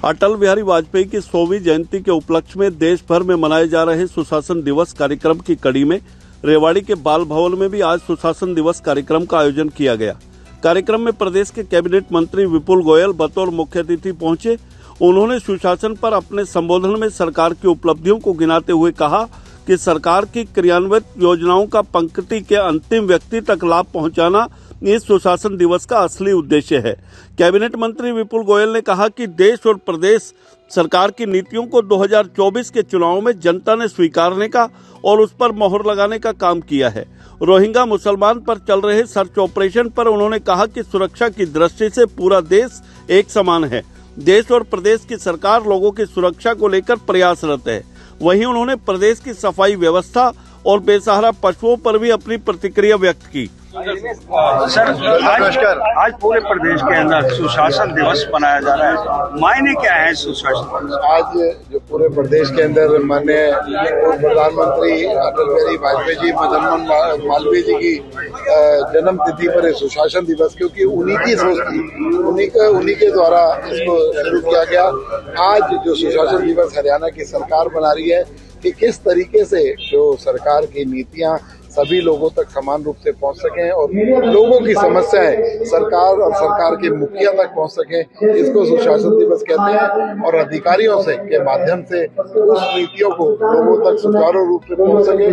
अटल बिहारी वाजपेयी की 100वीं जयंती के उपलक्ष्य में देश भर में मनाए जा रहे सुशासन दिवस कार्यक्रम की कड़ी में रेवाड़ी के बाल भवन में भी आज सुशासन दिवस कार्यक्रम का आयोजन किया गया। कार्यक्रम में प्रदेश के कैबिनेट मंत्री विपुल गोयल बतौर मुख्य अतिथि पहुंचे। उन्होंने सुशासन पर अपने संबोधन में सरकार की उपलब्धियों को गिनाते हुए कहा कि सरकार की क्रियान्वित योजनाओं का पंक्ति के अंतिम व्यक्ति तक लाभ पहुंचाना इस सुशासन दिवस का असली उद्देश्य है। कैबिनेट मंत्री विपुल गोयल ने कहा कि देश और प्रदेश सरकार की नीतियों को 2024 के चुनाव में जनता ने स्वीकारने का और उस पर मोहर लगाने का काम किया है। रोहिंग्या मुसलमान पर चल रहे सर्च ऑपरेशन पर उन्होंने कहा कि सुरक्षा की दृष्टि से पूरा देश एक समान है। देश और प्रदेश की सरकार लोगों की सुरक्षा को लेकर प्रयासरत है। वहीं उन्होंने प्रदेश की सफाई व्यवस्था और बेसहारा पशुओं पर भी अपनी प्रतिक्रिया व्यक्त की। सर, आज पूरे प्रदेश के अंदर सुशासन दिवस मनाया जा रहा है, मायने क्या है सुशासन दिवस? आज जो पूरे प्रदेश के अंदर माननीय प्रधानमंत्री अटल बिहारी वाजपेयी जी, मदन मोहन मालवीय जी की जन्म तिथि पर सुशासन दिवस, क्योंकि उन्हीं की सोच थी, उन्हीं के द्वारा इसको शुरू किया गया। आज जो सुशासन दिवस हरियाणा की सरकार बना रही है कि किस तरीके से जो सरकार की नीतियां सभी लोगों तक समान रूप से पहुंच सकें और लोगों की समस्याएं सरकार और सरकार के मुखिया तक पहुंच सकें, इसको सुशासन दिवस कहते हैं। और अधिकारियों से के माध्यम से उस नीतियों को लोगों तक सुचारू रूप से पहुंच सके,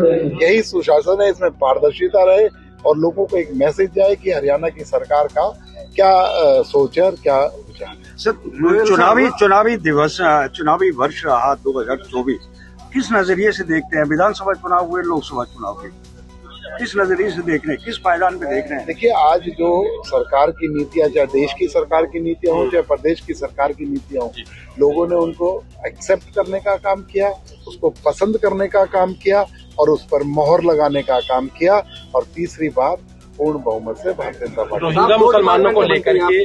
यही सुशासन है। इसमें पारदर्शिता रहे और लोगों को एक मैसेज जाए कि हरियाणा की सरकार का क्या सोच है और क्या विचार है। सर, चुनावी वर्ष रहा 2024, किस नजरिए से देखते हैं? विधानसभा चुनाव हुए, लोकसभा चुनाव के, किस नजरिए से देख रहे हैं, किस पायदान पे देख रहे हैं? देखिए, आज जो सरकार की नीतियां, चाहे देश की सरकार की नीतियां हो चाहे प्रदेश की सरकार की नीतियां हो, लोगों ने उनको एक्सेप्ट करने का काम किया, उसको पसंद करने का काम किया और उस पर मोहर लगाने का काम किया। और तीसरी बात, पूर्ण बहुमत से भारतीय जनता पार्टी। रोहिंग्या मुसलमानों को लेकर के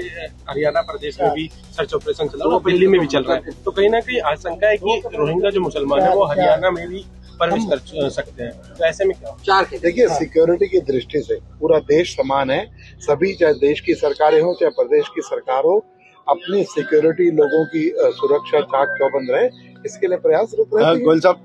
हरियाणा प्रदेश में भी सर्च ऑपरेशन चल रहा है, दिल्ली में भी चल रहा है, तो कहीं ना कहीं आशंका है कि रोहिंग्या जो मुसलमान है वो हरियाणा में भी प्रवेश कर सकते हैं। तो ऐसे में क्या? देखिए, सिक्योरिटी की दृष्टि से पूरा देश समान है। सभी, चाहे देश की सरकारें हो चाहे प्रदेश की सरकार हो, अपनी सिक्योरिटी, लोगों की सुरक्षा चाक चौबंद रहे, इसके लिए प्रयासरत रहे। गोयल साहब,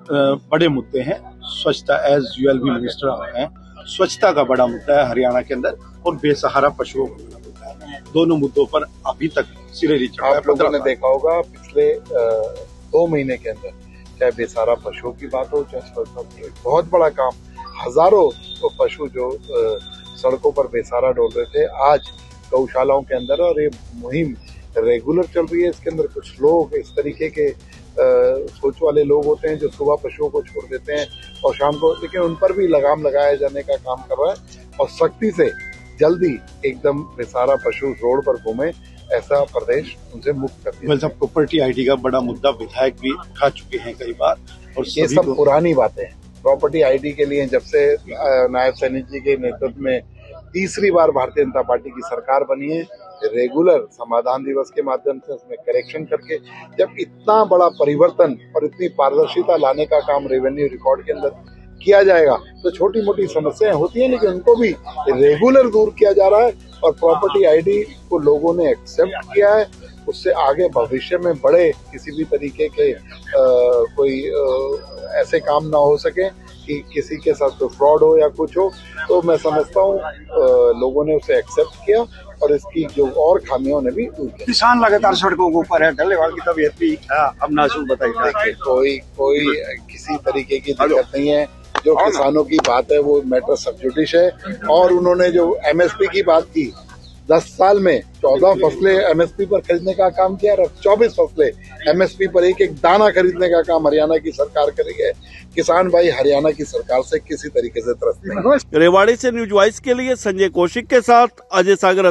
बड़े मुद्दे हैं। स्वच्छता, एज यूएल भी मिनिस्टर हैं, स्वच्छता का बड़ा मुद्दा है हरियाणा के अंदर, और बेसहारा पशुओं का बड़ा मुद्दा है। दोनों मुद्दों पर अभी तक सिरे नहीं चढ़ा है। आप लोगों ने देखा होगा पिछले 2 महीने के अंदर, चाहे बेसहारा पशुओं की बात हो चाहे स्वच्छता की, बहुत बड़ा काम, हजारों पशु जो सड़कों पर बेसहारा डोल रहे थे, आज गौशालाओं के अंदर, और ये मुहिम रेगुलर चल रही है। इसके अंदर कुछ लोग इस तरीके के सोच वाले लोग होते हैं जो सुबह पशुओं को छोड़ देते हैं और शाम को, लेकिन उन पर भी लगाम लगाए जाने का काम कर रहा है और सख्ती से जल्दी एकदम बेसहारा पशु रोड पर घूमे, ऐसा प्रदेश उनसे मुक्त कर दिया। सब प्रॉपर्टी आईडी का बड़ा मुद्दा विधायक भी उठा चुके हैं कई बार, और ये सब पुरानी बातें हैं। प्रॉपर्टी आईडी के लिए जब से नायब सैनिक जी के नेतृत्व में तीसरी बार भारतीय जनता पार्टी की सरकार बनी है, रेगुलर समाधान दिवस के माध्यम से उसमें करेक्शन करके, जब इतना बड़ा परिवर्तन और इतनी पारदर्शिता लाने का काम रेवेन्यू रिकॉर्ड के अंदर किया जाएगा, तो छोटी मोटी समस्याएं होती हैं लेकिन उनको भी रेगुलर दूर किया जा रहा है। और प्रॉपर्टी आईडी को लोगों ने एक्सेप्ट किया है। उससे आगे भविष्य में बड़े किसी भी तरीके के कोई ऐसे काम ना हो सके कि किसी के साथ तो फ्रॉड हो या कुछ हो। तो मैं समझता हूँ लोगों ने उसे एक्सेप्ट किया और इसकी जो और खामियों ने भी दूर किया। किसान लगातार सड़कों के ऊपर है, डल्लेवाल की तबीयत भी अब नाजुक बताइए। कोई किसी तरीके की दिक्कत नहीं है। जो किसानों की बात है वो मैटर सब जुडिश है। और उन्होंने जो एमएसपी की बात की, 10 साल में 14 फसलें एमएसपी पर खरीदने का काम किया और 24 फसलें एमएसपी पर एक दाना खरीदने का काम हरियाणा की सरकार कर रही है। किसान भाई हरियाणा की सरकार से किसी तरीके से त्रस्त नहीं। रेवाड़ी से न्यूज वॉइस के लिए संजय कौशिक के साथ अजय सागर।